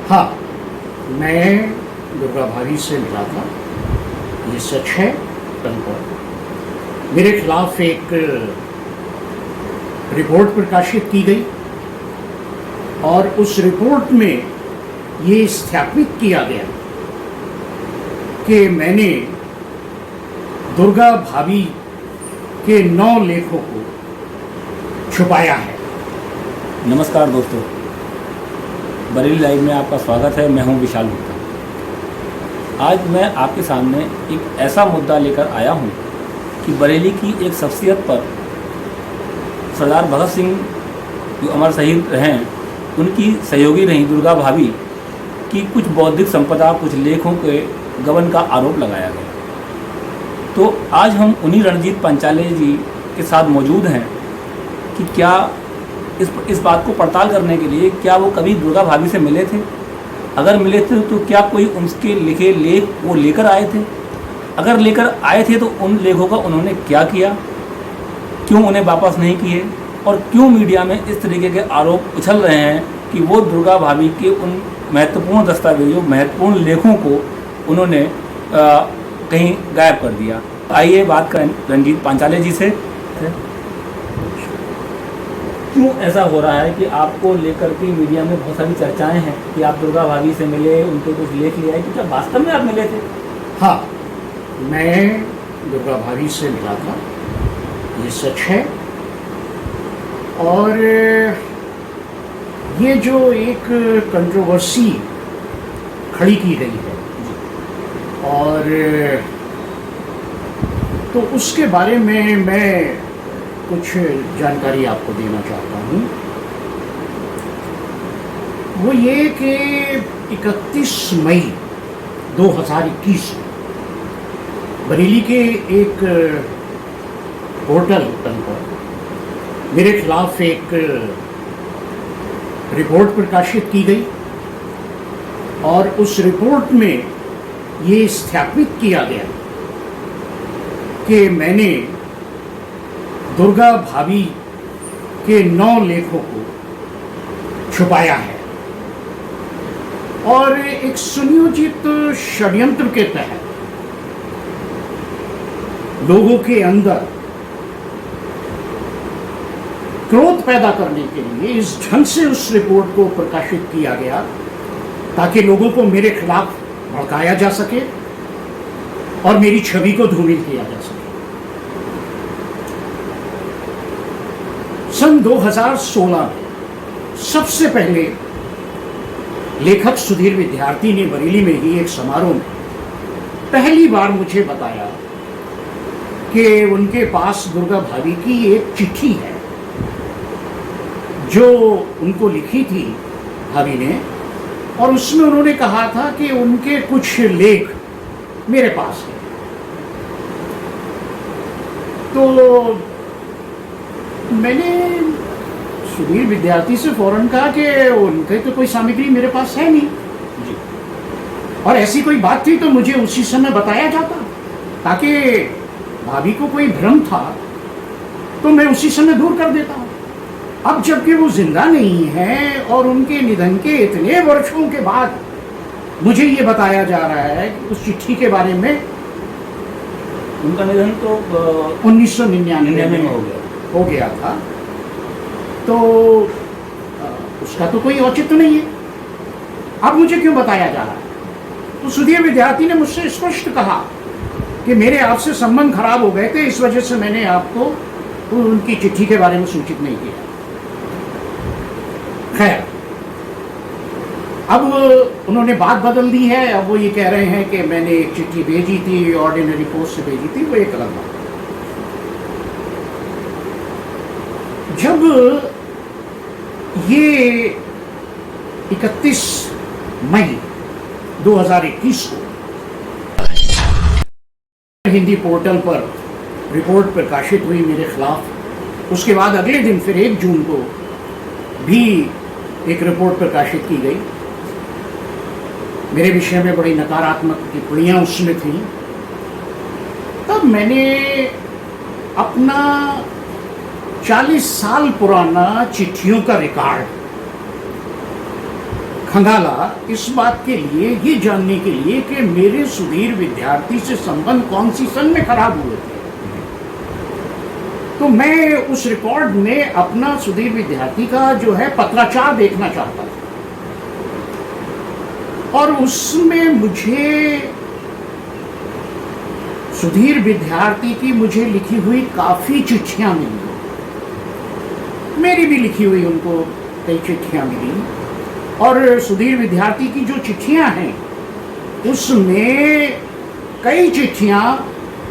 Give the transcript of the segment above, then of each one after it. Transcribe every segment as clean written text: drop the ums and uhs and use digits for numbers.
हाँ, मैं दुर्गा भाभी से मिला था। ये सच है। कल पर मेरे खिलाफ एक रिपोर्ट प्रकाशित की गई और उस रिपोर्ट में ये स्थापित किया गया कि मैंने दुर्गा भाभी के 9 लेखों को छुपाया है। नमस्कार दोस्तों, बरेली लाइव में आपका स्वागत है। मैं हूं विशाल गुप्ता। आज मैं आपके सामने एक ऐसा मुद्दा लेकर आया हूं कि बरेली की एक शख्सियत पर सरदार भगत सिंह जो अमर शहीद हैं, उनकी सहयोगी रही दुर्गा भाभी की कुछ बौद्धिक संपदा, कुछ लेखों के गबन का आरोप लगाया गया। तो आज हम उन्हीं रणजीत पंचाले जी के साथ मौजूद हैं कि क्या इस बात को पड़ताल करने के लिए क्या वो कभी दुर्गा भाभी से मिले थे, अगर मिले थे तो क्या कोई उनके लिखे लेख वो लेकर आए थे, अगर लेकर आए थे तो उन लेखों का उन्होंने क्या किया, क्यों उन्हें वापस नहीं किए और क्यों मीडिया में इस तरीके के आरोप उछल रहे हैं कि वो दुर्गा भाभी के उन महत्वपूर्ण दस्तावेजों, महत्वपूर्ण लेखों को उन्होंने कहीं गायब कर दिया। आइए बात करें रणजीत पंचाले जी से। क्यों ऐसा हो रहा है कि आपको लेकर के मीडिया में बहुत सारी चर्चाएं हैं कि आप दुर्गा भाभी से मिले, उनके कुछ लेख ले आए, कि क्या वास्तव में आप मिले थे? हाँ, मैं दुर्गा भाभी से मिला था। ये सच है। और ये जो एक कंट्रोवर्सी खड़ी की गई है और तो उसके बारे में मैं कुछ जानकारी आपको देना चाहता हूँ। वो ये कि 31 मई 2021 बरेली के एक पोर्टल पर मेरे खिलाफ एक रिपोर्ट प्रकाशित की गई और उस रिपोर्ट में ये स्थापित किया गया कि मैंने दुर्गा भाभी के 9 लेखों को छुपाया है और एक सुनियोजित षड्यंत्र के तहत लोगों के अंदर क्रोध पैदा करने के लिए इस ढंग से उस रिपोर्ट को प्रकाशित किया गया ताकि लोगों को मेरे खिलाफ भड़काया जा सके और मेरी छवि को धूमिल किया जा सके। सन 2016 में सबसे पहले लेखक सुधीर विद्यार्थी ने बरेली में ही एक समारोह में पहली बार मुझे बताया कि उनके पास दुर्गा भाभी की एक चिट्ठी है जो उनको लिखी थी भाभी ने, और उसमें उन्होंने कहा था कि उनके कुछ लेख मेरे पास हैं। तो मैंने सुधीर विद्यार्थी से फौरन कहा कि उनके तो कोई सामग्री मेरे पास है नहीं जी, और ऐसी कोई बात थी तो मुझे उसी समय बताया जाता ताकि भाभी को कोई भ्रम था तो मैं उसी समय दूर कर देता। अब जबकि वो जिंदा नहीं है और उनके निधन के इतने वर्षों के बाद मुझे ये बताया जा रहा है कि उस चिट्ठी के बारे में, उनका निधन तो 1999 में हो गया था, तो उसका तो कोई औचित्य नहीं है। अब मुझे क्यों बताया जा रहा है? तो सुधीर विद्यार्थी ने मुझसे स्पष्ट कहा कि मेरे आपसे संबंध खराब हो गए थे, इस वजह से मैंने आपको उनकी चिट्ठी के बारे में सूचित नहीं किया। खैर, अब उन्होंने बात बदल दी है। अब वो ये कह रहे हैं कि मैंने एक चिट्ठी भेजी थी, ऑर्डिनरी पोस्ट से भेजी थी, वो एक अलग बात। जब ये 31 मई 2021 को हिंदी पोर्टल पर रिपोर्ट प्रकाशित हुई मेरे खिलाफ, उसके बाद अगले दिन फिर 1 जून को भी एक रिपोर्ट प्रकाशित की गई। मेरे विषय में बड़ी नकारात्मक टिप्पणियां उसमें थी। तब मैंने अपना 40 साल पुराना चिट्ठियों का रिकॉर्ड खंगाला इस बात के लिए, ये जानने के लिए कि मेरे सुधीर विद्यार्थी से संबंध कौन सी सन में खराब हुए थे। तो मैं उस रिकॉर्ड में अपना सुधीर विद्यार्थी का जो है पत्राचार देखना चाहता था, और उसमें मुझे सुधीर विद्यार्थी की मुझे लिखी हुई काफी चिट्ठियां मिली, मेरी भी लिखी हुई उनको कई चिट्ठियां मिली। और सुधीर विद्यार्थी की जो चिट्ठियां हैं उसमें कई चिट्ठियां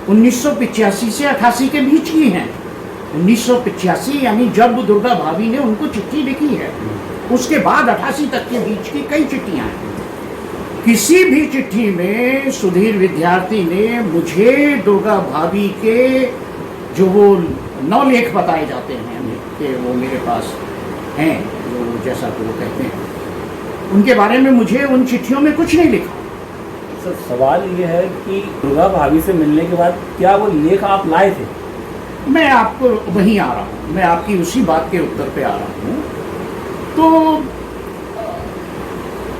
1985 से 88 के बीच की हैं। 1985 यानी जब दुर्गा भाभी ने उनको चिट्ठी लिखी है, उसके बाद 88 तक के बीच की कई चिट्ठियां हैं। किसी भी चिट्ठी में सुधीर विद्यार्थी ने मुझे दुर्गा भाभी के जो वो 9 लेख बताए जाते हैं कि वो मेरे पास हैं, जो जैसा कि वो कहते हैं, उनके बारे में मुझे उन चिट्ठियों में कुछ नहीं लिखा। सर, सवाल ये है कि दुर्गा भाभी से मिलने के बाद क्या वो लेख आप लाए थे? मैं आपको वहीं आ रहा हूँ, मैं आपकी उसी बात के उत्तर पे आ रहा हूँ। तो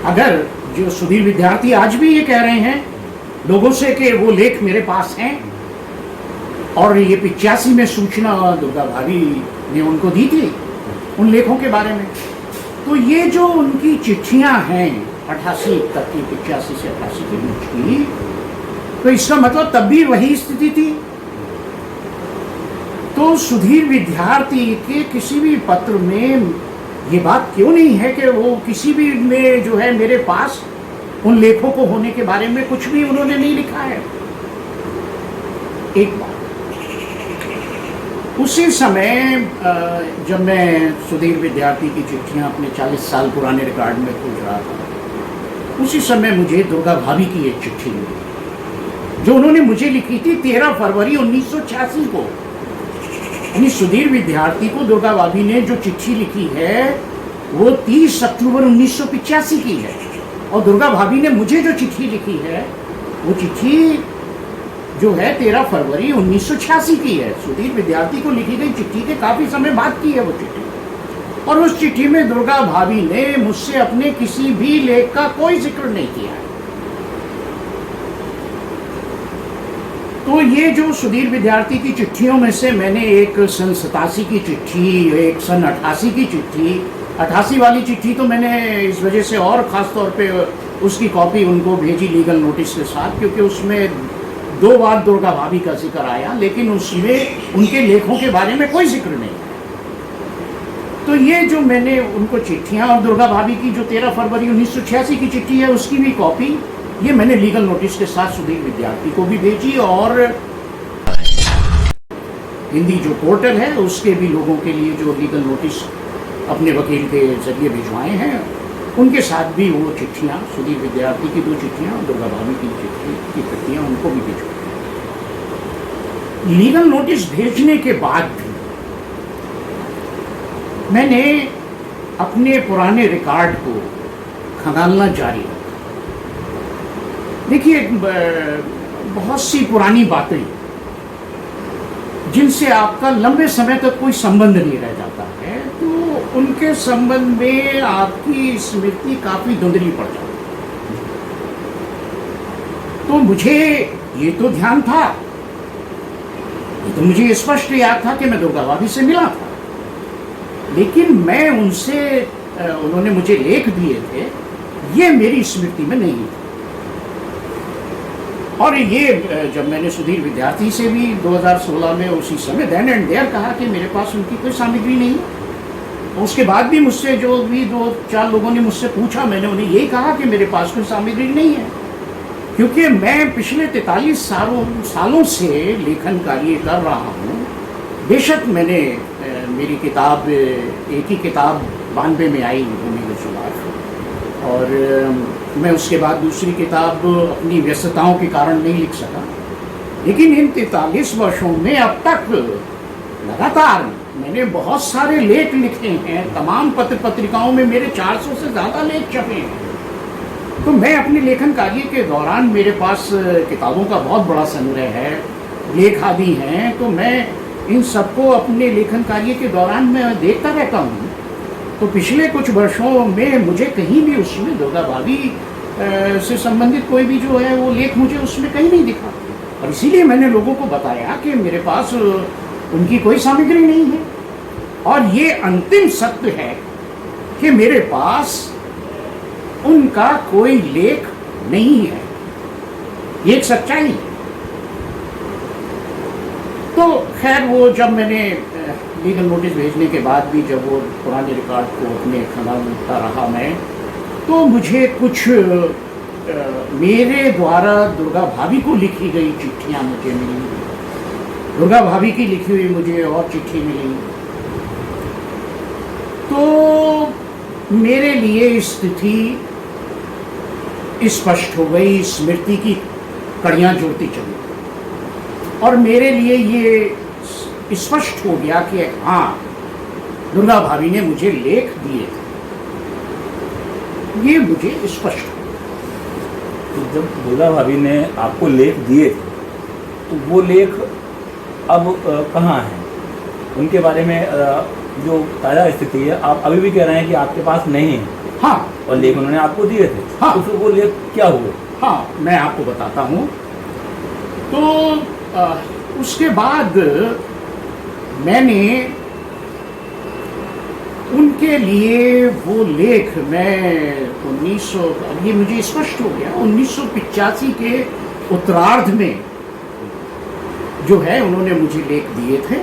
अगर जो सुधीर विद्यार्थी आज भी ये कह रहे हैं लोगों से कि वो लेख मेरे पास हैं, और ये 85 में सूचना दुर्गा भाभी ने उनको दी थी उन लेखों के बारे में, तो ये जो उनकी चिट्ठियां हैं 88 तक की, 85 से 88 के बीच की, तो इसका मतलब तब भी वही स्थिति थी। तो सुधीर विद्यार्थी के किसी भी पत्र में ये बात क्यों नहीं है कि वो किसी भी में जो है मेरे पास उन लेखों को होने के बारे में कुछ भी उन्होंने नहीं लिखा है। एक बात, उसी समय जब मैं सुधीर विद्यार्थी की चिट्ठियां अपने 40 साल पुराने रिकॉर्ड में खोज रहा था, उसी समय मुझे दुर्गा भाभी की एक चिट्ठी मिली जो उन्होंने मुझे लिखी थी 13 फरवरी 1986 को। यानी सुधीर विद्यार्थी को दुर्गा भाभी ने जो चिट्ठी लिखी है वो 30 अक्टूबर 1985 की है, और दुर्गा भाभी ने मुझे जो चिट्ठी लिखी है वो चिट्ठी जो है 13 फरवरी 1986 की है। सुधीर विद्यार्थी को लिखी गई चिट्ठी के काफी समय बाद की है वो चिट्ठी, और उस चिट्ठी में दुर्गा भाभी ने मुझसे अपने किसी भी लेख का कोई जिक्र नहीं किया है। तो ये जो सुधीर विद्यार्थी की चिट्ठियों में से मैंने एक सन 87 की चिट्ठी, एक सन 88 की चिट्ठी, 88 वाली चिट्ठी तो मैंने इस वजह से और ख़ास तौर पे उसकी कॉपी उनको भेजी लीगल नोटिस के साथ, क्योंकि उसमें 2 बार दुर्गा भाभी का जिक्र आया, लेकिन उसमें उनके लेखों के बारे में कोई जिक्र नहीं है। तो ये जो मैंने उनको चिट्ठियाँ, और दुर्गा भाभी की जो 13 फरवरी 1986 की चिट्ठी है उसकी भी कॉपी, ये मैंने लीगल नोटिस के साथ सुधीर विद्यार्थी को भी भेजी, और हिंदी जो पोर्टल है उसके भी लोगों के लिए जो लीगल नोटिस अपने वकील के जरिए भिजवाए हैं, उनके साथ भी वो चिट्ठियाँ, सुधीर विद्यार्थी की 2 चिट्ठियाँ, दुर्गा भाभी की चिट्ठी की प्रतियाँ उनको भी भिजवाई। लीगल नोटिस भेजने के बाद भी मैंने अपने पुराने रिकॉर्ड को खंगालना जारी रखा। देखिए, बहुत सी पुरानी बातें जिनसे आपका लंबे समय तक कोई संबंध नहीं रह जाता है, तो उनके संबंध में आपकी स्मृति काफी धुंधली पड़ जाती है। तो मुझे ये तो ध्यान था, ये तो मुझे स्पष्ट याद था कि मैं दुर्गा भाभी से मिला था, लेकिन मैं उनसे, उन्होंने मुझे लेख दिए थे, ये मेरी स्मृति में नहीं था। और ये जब मैंने सुधीर विद्यार्थी से भी 2016 में उसी समय देन एंड देयर कहा कि मेरे पास उनकी कोई सामग्री नहीं है, उसके बाद भी मुझसे जो भी 2-4 लोगों ने मुझसे पूछा, मैंने उन्हें यही कहा कि मेरे पास कोई सामग्री नहीं है, क्योंकि मैं पिछले 43 सालों से लेखन कार्य कर रहा हूँ। बेशक मैंने मेरी किताब, एक ही किताब 92 में आई, भूमि के खिलाफ, और मैं उसके बाद दूसरी किताब अपनी व्यस्तताओं के कारण नहीं लिख सका, लेकिन इन 43 वर्षों में अब तक लगातार मैंने बहुत सारे लेख लिखे हैं। तमाम पत्र पत्रिकाओं में मेरे 400 से ज़्यादा लेख छपे हैं। तो मैं अपने लेखन कार्य के दौरान, मेरे पास किताबों का बहुत बड़ा संग्रह है, लेख आदि हैं, तो मैं इन सबको अपने लेखन कार्य के दौरान मैं देखता रहता हूँ। तो पिछले कुछ वर्षों में मुझे कहीं भी उसमें दुर्गा भाभी से संबंधित कोई भी जो है वो लेख मुझे उसमें कहीं नहीं दिखा, और इसीलिए मैंने लोगों को बताया कि मेरे पास उनकी कोई सामग्री नहीं है। और ये अंतिम सत्य है कि मेरे पास उनका कोई लेख नहीं है, ये एक सच्चाई है। तो खैर वो जब मैंने लीगल नोटिस भेजने के बाद भी जब वो पुराने रिकॉर्ड को अपने खंगालता रहा मैं, तो मुझे कुछ मेरे द्वारा दुर्गा भाभी को लिखी गई चिट्ठियाँ मुझे मिली, दुर्गा भाभी की लिखी हुई मुझे और चिट्ठी मिली। तो मेरे ये स्थिति स्पष्ट हो गई, स्मृति की कड़ियाँ जुड़ती चली, और मेरे लिए ये स्पष्ट हो गया कि हाँ, दुर्गा भाभी ने मुझे लेख दिए थे, ये मुझे स्पष्ट हो। तो जब दुर्गा भाभी ने आपको लेख दिए तो वो लेख अब कहाँ हैं? उनके बारे में जो ताज़ा स्थिति है, आप अभी भी कह रहे हैं कि आपके पास नहीं है। हाँ, और लेख उन्होंने आपको दिए थे। हाँ, तो फिर वो लेख क्या हुए? हाँ, मैं आपको बताता हूँ। तो उसके बाद मैंने उनके लिए वो लेख मैं 1900, अब ये मुझे स्पष्ट हो गया, 1985 के उत्तरार्ध में जो है उन्होंने मुझे लेख दिए थे,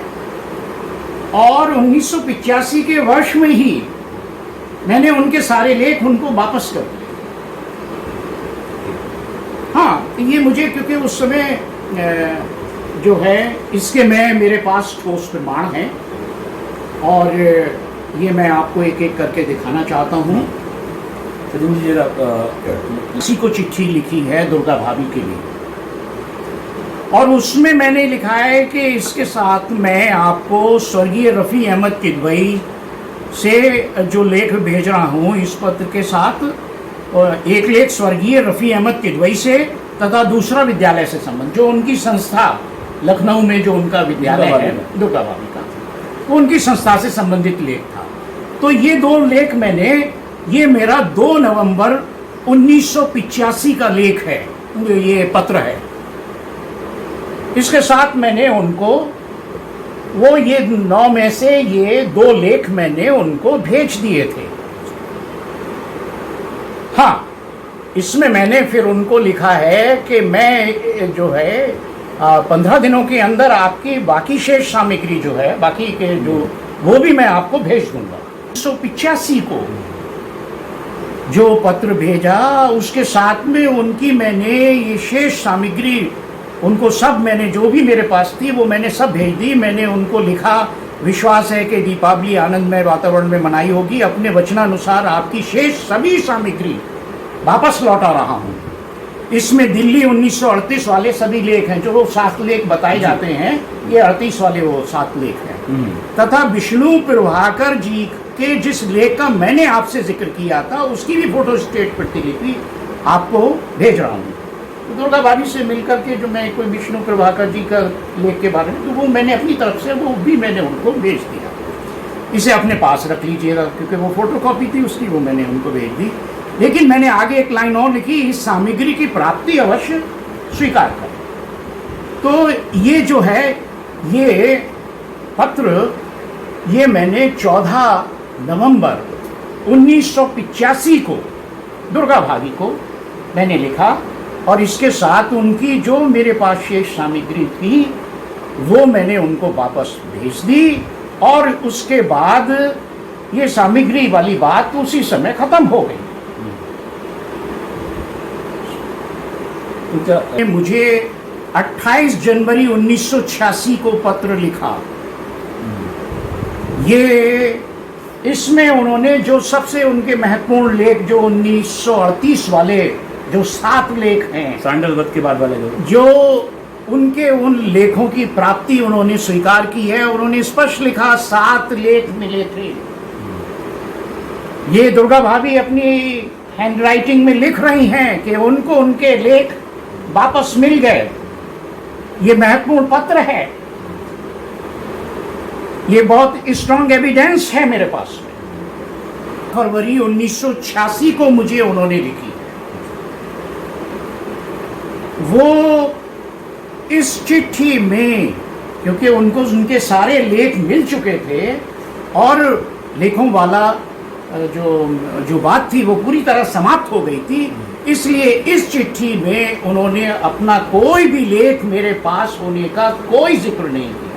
और 1985 के वर्ष में ही मैंने उनके सारे लेख उनको वापस कर दिए। हाँ, ये मुझे, क्योंकि उस समय जो है इसके मेरे पास ठोस प्रमाण हैं, और ये मैं आपको एक एक करके दिखाना चाहता हूँ। सचिन जी जरा किसी को चिट्ठी लिखी है दुर्गा भाभी के लिए, और उसमें मैंने लिखा है कि इसके साथ मैं आपको स्वर्गीय रफ़ी अहमद किदवई से जो लेख भेज रहा हूँ, इस पत्र के साथ एक लेख स्वर्गीय रफ़ी अहमद किदवई से तथा दूसरा विद्यालय से संबंध, जो उनकी संस्था लखनऊ में जो उनका विद्यालय है दुर्गा भाभी का, तो उनकी संस्था से संबंधित लेख था। तो ये दो लेख मैंने, ये मेरा 2 नवंबर 1985 का लेख है, ये पत्र है। इसके साथ मैंने उनको वो ये 9 में से ये 2 लेख मैंने उनको भेज दिए थे। हाँ, इसमें मैंने फिर उनको लिखा है कि मैं जो है 15 दिनों के अंदर आपकी बाकी शेष सामग्री जो है, बाकी के जो, वो भी मैं आपको भेज दूंगा। 1985 को जो पत्र भेजा, उसके साथ में उनकी मैंने ये शेष सामग्री उनको सब, मैंने जो भी मेरे पास थी वो मैंने सब भेज दी। मैंने उनको लिखा, विश्वास है कि दीपावली आनंदमय वातावरण में मनाई होगी। अपने वचनानुसार आपकी शेष सभी सामग्री वापस लौटा रहा हूँ। इसमें दिल्ली 1938 वाले सभी लेख हैं, जो 7 लेख बताए जाते हैं, ये 38 वाले वो 7 लेख हैं, तथा विष्णु प्रभाकर जी के जिस लेख का मैंने आपसे जिक्र किया था, उसकी भी फोटोस्टेट प्रतिलिपि आपको भेज रहा हूँ। दुर्गा भाभी से मिलकर के जो मैं कोई विष्णु प्रभाकर जी का लेख के बारे में, तो वो मैंने अपनी तरफ से वो भी मैंने उनको भेज दिया। इसे अपने पास रख लीजिएगा, क्योंकि वो फोटोकॉपी थी उसकी, वो मैंने उनको भेज दी। लेकिन मैंने आगे एक लाइन और लिखी, इस सामग्री की प्राप्ति अवश्य स्वीकार करें। तो ये जो है ये पत्र, ये मैंने 14 नवंबर 1985 को दुर्गा भाभी को मैंने लिखा, और इसके साथ उनकी जो मेरे पास शेष सामग्री थी वो मैंने उनको वापस भेज दी, और उसके बाद ये सामग्री वाली बात उसी समय खत्म हो गई। मुझे 28 जनवरी 1986 को पत्र लिखा। ये इसमें उन्होंने जो सबसे उनके महत्वपूर्ण लेख, जो 1938 वाले जो 7 लेख हैं, सैंडलवुड के बाद वाले जो उनके उन लेखों की प्राप्ति उन्होंने स्वीकार की है। उन्होंने स्पष्ट लिखा, 7 लेख मिले थे। ये दुर्गा भाभी अपनी हैंडराइटिंग में लिख रही हैं कि उनको उनके लेख वापस मिल गए। ये महत्वपूर्ण पत्र है, ये बहुत स्ट्रॉन्ग एविडेंस है मेरे पास में। फरवरी 1986 को मुझे उन्होंने लिखी। वो इस चिट्ठी में, क्योंकि उनको उनके सारे लेख मिल चुके थे और लेखों वाला जो बात थी वो पूरी तरह समाप्त हो गई थी, इसलिए इस चिट्ठी में उन्होंने अपना कोई भी लेख मेरे पास होने का कोई जिक्र नहीं किया,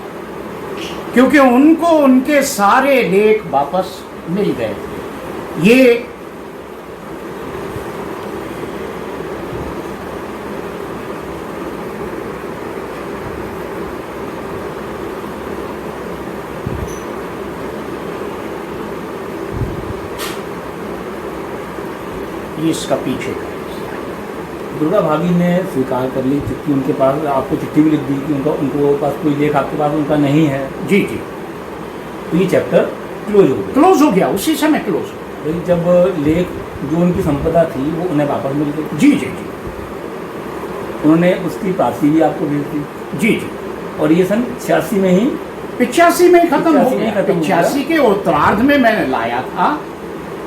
क्योंकि उनको उनके सारे लेख वापस मिल गए थे। ये इसका पीछे का दुर्गा भाभी ने स्वीकार कर ली चिट्ठी, उनके पास आपको चिट्ठी भी लिख दी कि उनको पास कोई लेख आपके पास उनका नहीं है। जी जी। तो ये चैप्टर क्लोज हो गया उसी समय क्लोज हो गया। जब लेख जो उनकी संपदा थी वो उन्हें वापस मिल गई। जी जी जी। उन्होंने उसकी प्राप्ति भी आपको भेज दी। जी जी। और ये सन 86 में ही 85 में खत्म हो गया। 85 के उत्तरार्ध में मैंने लाया था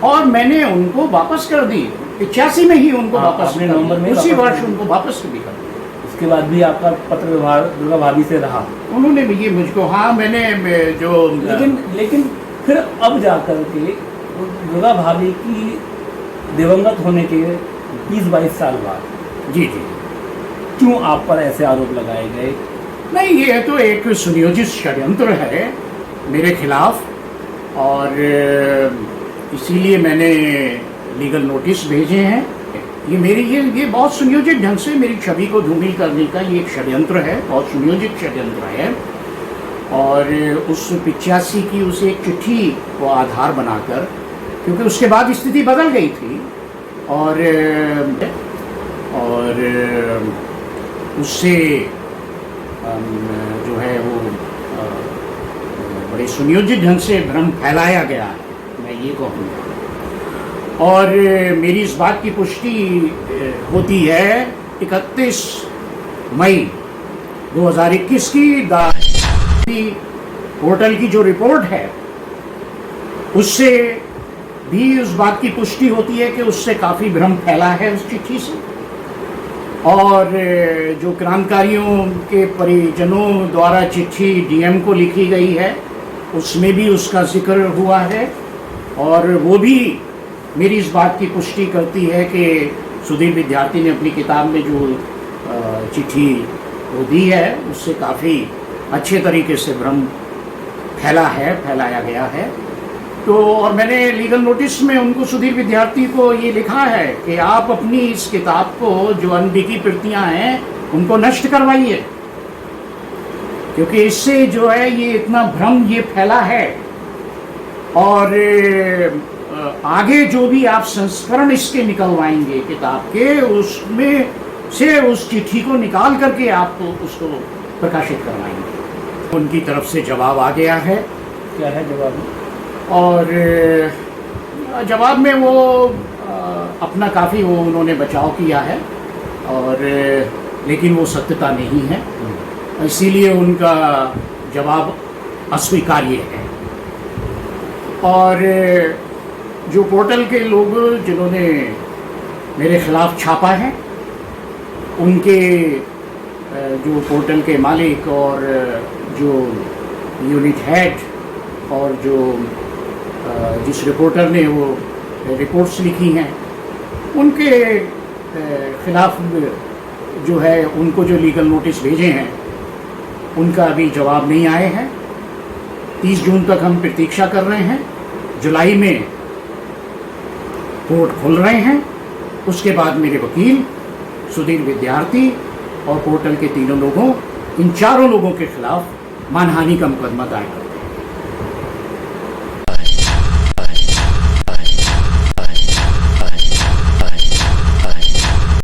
और मैंने उनको वापस कर दी। 85 में ही उनको वापस नवंबर में उसी वर्ष उनको वापस भी कर दिया। उसके बाद भी आपका पत्र व्यवहार दुर्गा भाभी से रहा। उन्होंने भी ये मुझको, हाँ मैंने जो लेकिन फिर अब जाकर के दुर्गा भाभी की दिवंगत होने के 20-22 साल बाद जी जी क्यों आप पर ऐसे आरोप लगाए गए? नहीं, ये तो एक सुनियोजित षड्यंत्र है मेरे खिलाफ, और इसीलिए मैंने लीगल नोटिस भेजे हैं। ये मेरी ये बहुत सुनियोजित ढंग से मेरी छवि को धूमिल करने का ये एक षड्यंत्र है, बहुत सुनियोजित षड्यंत्र है। और उस 85 की उस एक चिट्ठी को आधार बनाकर, क्योंकि उसके बाद स्थिति बदल गई थी और उससे जो है वो बड़े सुनियोजित ढंग से भ्रम फैलाया गया है, मैं ये कहूँगा। और मेरी इस बात की पुष्टि होती है 31 मई 2021 की पोर्टल की जो रिपोर्ट है उससे भी उस बात की पुष्टि होती है कि उससे काफ़ी भ्रम फैला है उस चिट्ठी से, और जो क्रांतिकारियों के परिजनों द्वारा चिट्ठी डीएम को लिखी गई है उसमें भी उसका जिक्र हुआ है। और वो भी मेरी इस बात की पुष्टि करती है कि सुधीर विद्यार्थी ने अपनी किताब में जो चिट्ठी वो दी है उससे काफ़ी अच्छे तरीके से भ्रम फैलाया गया है। तो और मैंने लीगल नोटिस में उनको, सुधीर विद्यार्थी को ये लिखा है कि आप अपनी इस किताब को जो अनबिकी प्रतियां हैं उनको नष्ट करवाइए, क्योंकि इससे जो है ये इतना भ्रम ये फैला है। और आगे जो भी आप संस्करण इसके निकलवाएंगे किताब के, उसमें से उस चिट्ठी को निकाल करके आप उसको प्रकाशित करवाएंगे। उनकी तरफ से जवाब आ गया है। क्या है जवाब? और जवाब में वो अपना काफ़ी वो उन्होंने बचाव किया है, और लेकिन वो सत्यता नहीं है, इसीलिए उनका जवाब अस्वीकार्य है। और जो पोर्टल के लोग जिन्होंने मेरे खिलाफ छापा है, उनके जो पोर्टल के मालिक और जो यूनिट हेड और जो जिस रिपोर्टर ने वो रिपोर्ट्स लिखी हैं, उनके खिलाफ जो है उनको जो लीगल नोटिस भेजे हैं उनका अभी जवाब नहीं आए हैं। 30 जून तक हम प्रतीक्षा कर रहे हैं। जुलाई में कोर्ट खुल रहे हैं, उसके बाद मेरे वकील सुधीर विद्यार्थी और पोर्टल के तीनों लोगों, इन चारों लोगों के खिलाफ मानहानि का मुकदमा दायर